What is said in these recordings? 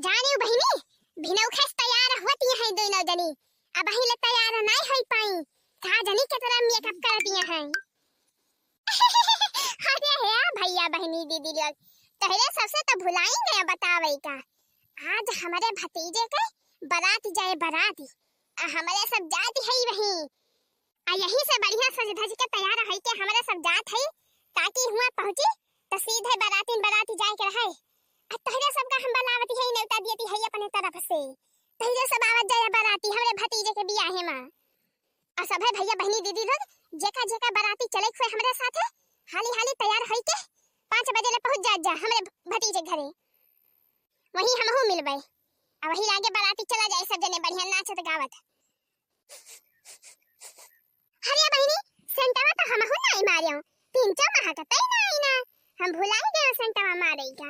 जाने बहिनी भिनौ खस तैयार होती है दोनों जनी अब हिले तैयार नहीं हो पाई कहा जनी के तरह मेकअप कर दिए हैं अरे है भैया बहनी दीदी लोग पहले सबसे तो भुलाई गए बतावे का आज हमारे भतीजे के बारात जाए बारात हमारे सब जात है वही यही से बढ़िया सज धज के तैयार है के हमारे सब जात है ताकि हुआ पहुंची तो सीधे बाराती जाए के रहे तहरे सब का हम बनावती है नेवता देती है अपने तरफ से तहरे सब आवत जाए बाराती हमरे भतीजे के बियाह में और सब है भैया बहनी दीदी लोग जेका जेका बाराती चले खोए हमरे साथ हाली हाली तैयार है के 5 बजे ले पहुंच जा हमरे भतीजे घरे वही हमहू मिलबे अब वही आगे बाराती चला जाए सब जने बढ़िया नाचत गावत हरिया बहनी सेंटवा तो हमहू नहीं मारियो 3 महकतई नहीं ना हम भुलाई गए सेंटवा मारेगा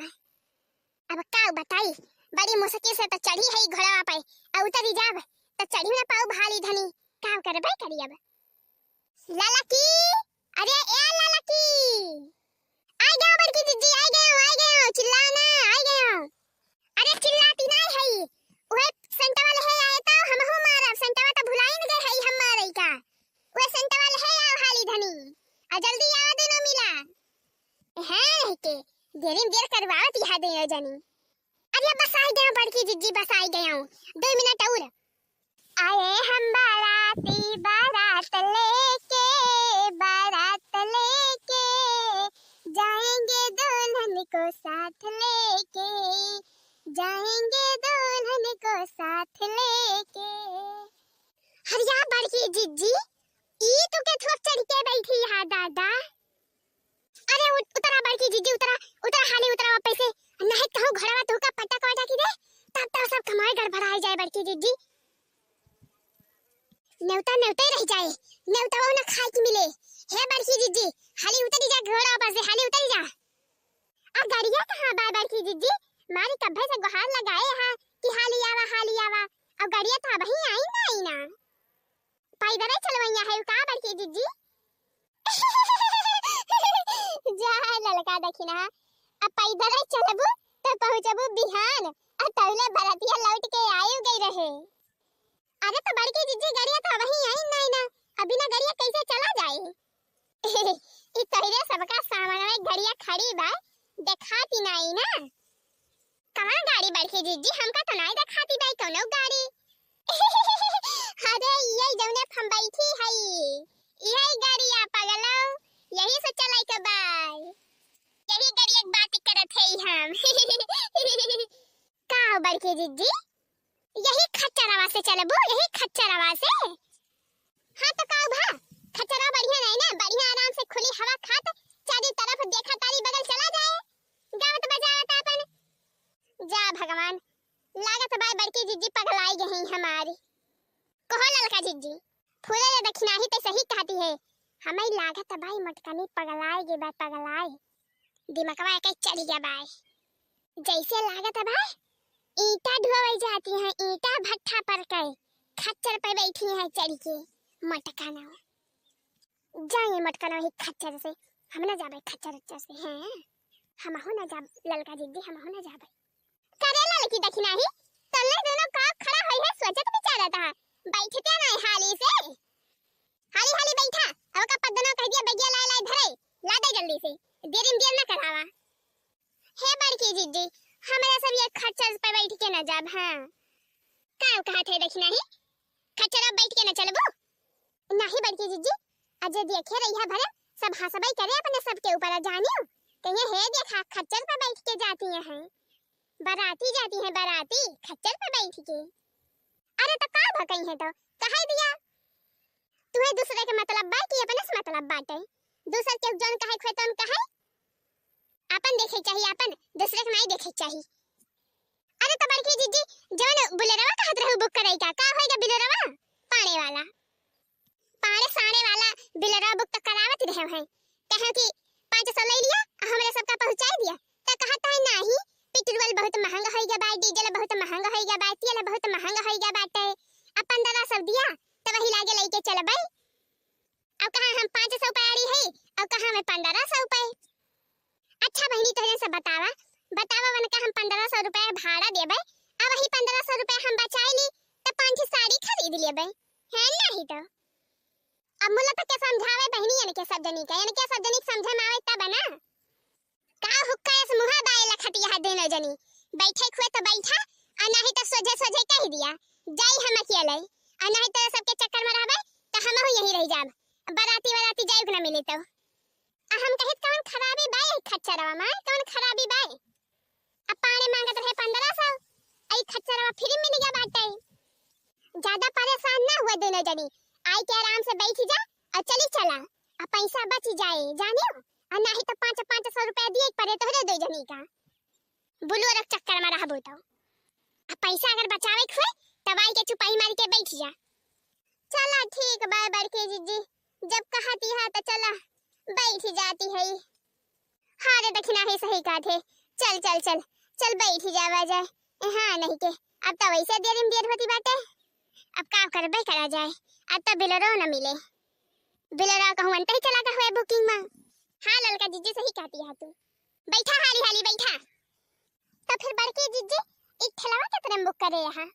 अब का बताई बड़ी मुश्किल से तो चढ़ी है घोड़ा पे और उतरी जाब तो चढ़ी ना पाऊ भाली धनी का करबे करी अब लाला की अरे ए लाला की आ गए बड़की दीदी आ गए चिल्लाना आ गए अरे चिल्लाती नहीं है ओए सेंटा वाले है आए तो हम हो मारब सेंटा तो भुलाई न गए है हम मारे का ओए सेंटा वाले है आओ हाली धनी आ जल्दी आ देनो मिला है के देर करवावत यहां दे जनी अरे बस आ गए बड़की जीजी बस आ गए हूं 2 मिनट और आए हम बारात लेके जाएंगे दुल्हन को साथ लेके हरिया बड़की जीजी ई तू के थोप चढ़ के बैठी है दादा अरे उतरा बड़की जीजी उतरा हाली उतरा पैसे नहीं कहूं घरवा तू का पटक वाटा की दे तब तो सब कमाई गड़बड़ाई जाए बड़की जीजी नेवता ही रह जाए नेवता वो ना खाए की मिले हे बड़की जीजी हाली उतरी जा घोड़ा पर से हाली उतरी जा अब गाड़िया कहां बा बड़की जीजी मारी कब्बे से गुहार लगाए हां कि हाली आवा अब गाड़िया तो वही आई ना पैदल चलवैया है का बड़की जीजी जा ललका देखिना अब पैदल चलबू तो पहुंचबू बिहान और तौले बरातिया लौट के आयु गई रहे अरे तो बड़की जीजी गाड़िया तो वही आई ना अभी ना गाड़िया कैसे चला जाए ई तहरे सबका सामान में गाड़िया खड़ी बा दिखाती नहीं ना कहां गाड़ी बड़की जीजी हमका तो नहीं दिखाती भाई कोनो गाड़ी अरे ये जौने हम बैठी है यही गाड़िया पगलो यही से चलाई के बाय यही गाड़ी एक बात करत है हम का बड़की जीजी यही खच्चरवा से चलबू यही खच्चरवा से हां तो का भा खच्चरा बढ़िया नहीं ना बढ़िया आराम से खुली हवा खात चारी तरफ देखा तारी बगल चला जाए गावत बजावत अपन जा भगवान लागत बाय बड़की जीजी पगलाई गई हमारी कहो ललका जीजी फूले ले दक्षिणा ही ते सही कहती है हमें लागत बाई मटकनी पगलाएगी बात पगलाए दिमागवा के चली गया बाई जैसे लागत बाई ईटा ढोई जाती है ईटा भट्ठा पर के खच्चर पे बैठी है चढ़ के मटकाना जाए मटकाना ही खच्चर से हम ना जाबे खच्चर से हैं हम हो ना जा ललका जीजी हम हो ना जाबे करे ललकी दक्षिणा ही तल्ले दोनों का खड़ा होई है सोचत बेचारा था बैठते नहीं हाली से हाली बैठा अब का पद्दनो कह दिया बेगिया लाई धरे ला दे जल्दी से देर ना करावा हे बड़की जीजी हमारा सब ये खच्चर पे बैठ के ना जाब हां का कहा थे देखना ही खच्चर बैठ के ना चलबो नहीं बड़की जीजी अजय देखे रही है भरे सब हंसबाई करे अपने सबके ऊपर जानियो कहिए हे देखा खच्चर पे बैठ के जाती हैं बाराती जाती हैं बाराती खच्चर पे बैठ के अरे तो का भकई है तो कह दिया तुम्हें दूसरे के मतलब बा कि अपने से मतलब बाटे दूसरे के जन कहे खोतन कहे अपन देखे चाहिए अपन दूसरे के नहीं देखे चाहिए अरे तो बड़की जीजी जवन बुलेरवा कहत रहू बुक करे का होएगा बुलेरवा पाने साने वाला बुलेरवा बुक तो करावत रहे हैं कहे कि 500 ले लिया हमरे सबका पहुंचा दिया तो कहता है नहीं पेट्रोल बहुत महंगा होएगा बा डीजल बहुत महंगा होएगा बा तेल बहुत महंगा होएगा बाटे अपन 1500 दिया तो वही लागे लेके चलबई अब कहां हम 500 पाड़ी है और कहां में 1500 रुपए अच्छा बहनी तोरे से बतावा वन का हम 1500 रुपए भाड़ा देबे 500 रुपया हम बचाई ली तो 5 साड़ी खरीद लिए बे है नहीं तो अब मुला तक के समझावे बहनी यानी के सब जनी समझे में आवे तब ना का हुक्का इस मुहा बाए लखटिया देनो जनी बैठे खुए तो बैठा आ नहीं तो सोझे सोझे कह दिया जाई हम अकेले आ नहीं तो सबके चक्कर में रहबे तो हम यहीं रह जाब बाराती जाई ना मिले तो आ हम कहित कौन खराबी बाए खच्चरवा में कौन खराबी बाए अब पानी मांगत रहे 1500 आई खच्चरवा फ्री मिल गया बाटे ज्यादा परेशान ना हुआ दोनों जनी आई के आराम से बैठ जा और चली चला आ पैसा बच जाए जानियो और नहीं तो 500 रुपया दिए पड़े तो दे जनी का बुलवर चक्कर में रहबो तो अब पैसा अगर बचावे खुए तब आई के चुपाई मार के बैठ जा चला ठीक बाय बड़के जीजी जब कहती है तो चला बैठ जाती है हाँ रे दक्षिणा है सही कहा थे चल चल चल चल बैठ जावा जाए हाँ नहीं के अब तो वैसे देर होती बाटे अब काम करबे करा जाए अब तो बिलरो न मिले बिलरो कहूं अंत ही चला का हुए बुकिंग में हाँ ललका जीजी सही कहती है तू बैठा हाली हाली बैठा तो फिर बड़के जीजी एक ठेलावा के तरह बुक करे यहाँ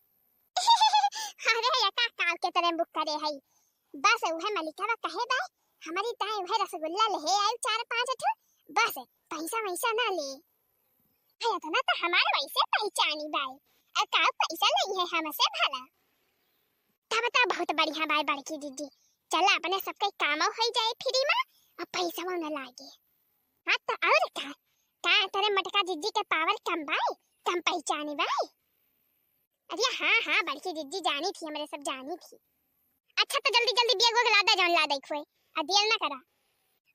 अरे या का काल के तरह बुक करे है बस वह मलिकावा कहे बा हमारी ताए वह रसगुल्ला ले आए 4-5 ठो बस पैसा वैसा ना ले है तो ना तो हमारे वैसे पहचानी बाई और का पैसा नहीं है हमसे भला तब तो बहुत बढ़िया बाई बड़की दीदी चला अपने सबके काम हो जाए फ्री में और पैसा वो न लागे हां तो और का तेरे मटका दीदी के पावर कम बाई कम पहचानी बाई अरे हां बड़की दीदी जानी थी हमारे सब जानी थी अच्छा तो जल्दी जल्दी बिया को लादा जौन लादा खोए आ देर ना करा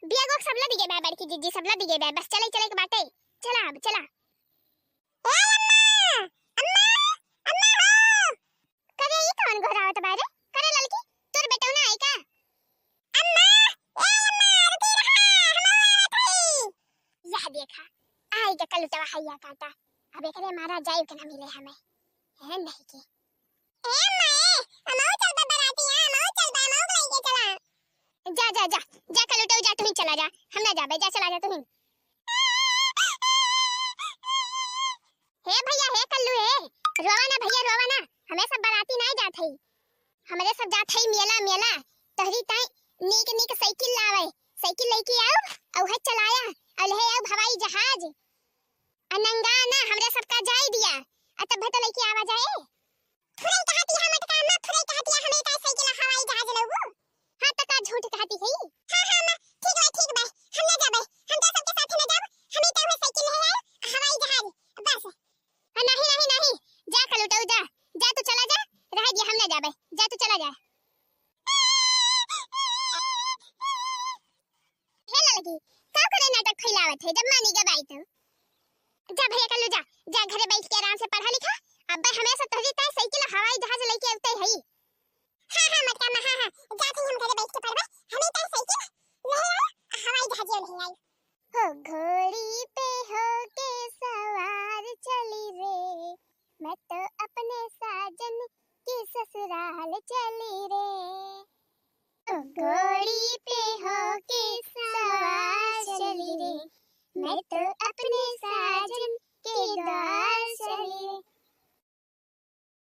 बिया को सब ला दिगे बे बड़की दीदी सब ला दिगे बे बस चले चले के बाटे चला अब चला ए अम्मा अम्मा हो करे ये कौन घोरावत बारे करे लड़की तोर बेटा ना है का अम्मा ए अम्मा रुकी रहा हम आवत हई यह देखा आई के कलुटवा हैया काटा अब एकरे मारा जाई के ना मिले हमें है नहीं के ए अम्मा अमौ चल बे बराती अमौ चल बे अमौ लेके चला जा कलुटो जा तू ही चला जा हम ना जाबे जा चला जा तू ही हे भैया हे कल्लू हे रोवाना भैया रोवाना हमें सब बाराती नहीं जात हई हमरे सब जात हई मेला तहरी ताई नीक साइकिल लावे साइकिल लेके आओ और है चलाया और ले आओ हवाई जहाज अनंगा ना हमरे सबका जाई दिया तब तो लेके आवा जाए फुरे कहती है मटका ना फुरे कहती है हमें का साइकिल हवाई जहाज लेबो हां तो का झूठ कहती है हां ना ठीक बा हम ना जाबे हम तो सबके साथ ना जाब हमें तो है साइकिल है हवाई जहाज बस नहीं जा कलुटो जा तू चला जा रह गया हम ना जाबे जा तू चला जा हे लड़की का करे नाटक फैलावत है जब मानी गबाई तो जा भैया कल्लू जा घरे बैठ के आराम से पढ़ा लिखा अब हमेशा तहरी ताई साइकिल हवाई जहाज लेके आते है हां मटका में हां जाती हम घरे बैठ के पढ़बे हमें ताई साइकिल ले हवाई जहाज ले आई हो घोड़ी पे हो के सवार चली रे मैं तो अपने साजन के ससुराल चली रे ओ घोड़ी पे हो के सवार चली रे मैं तो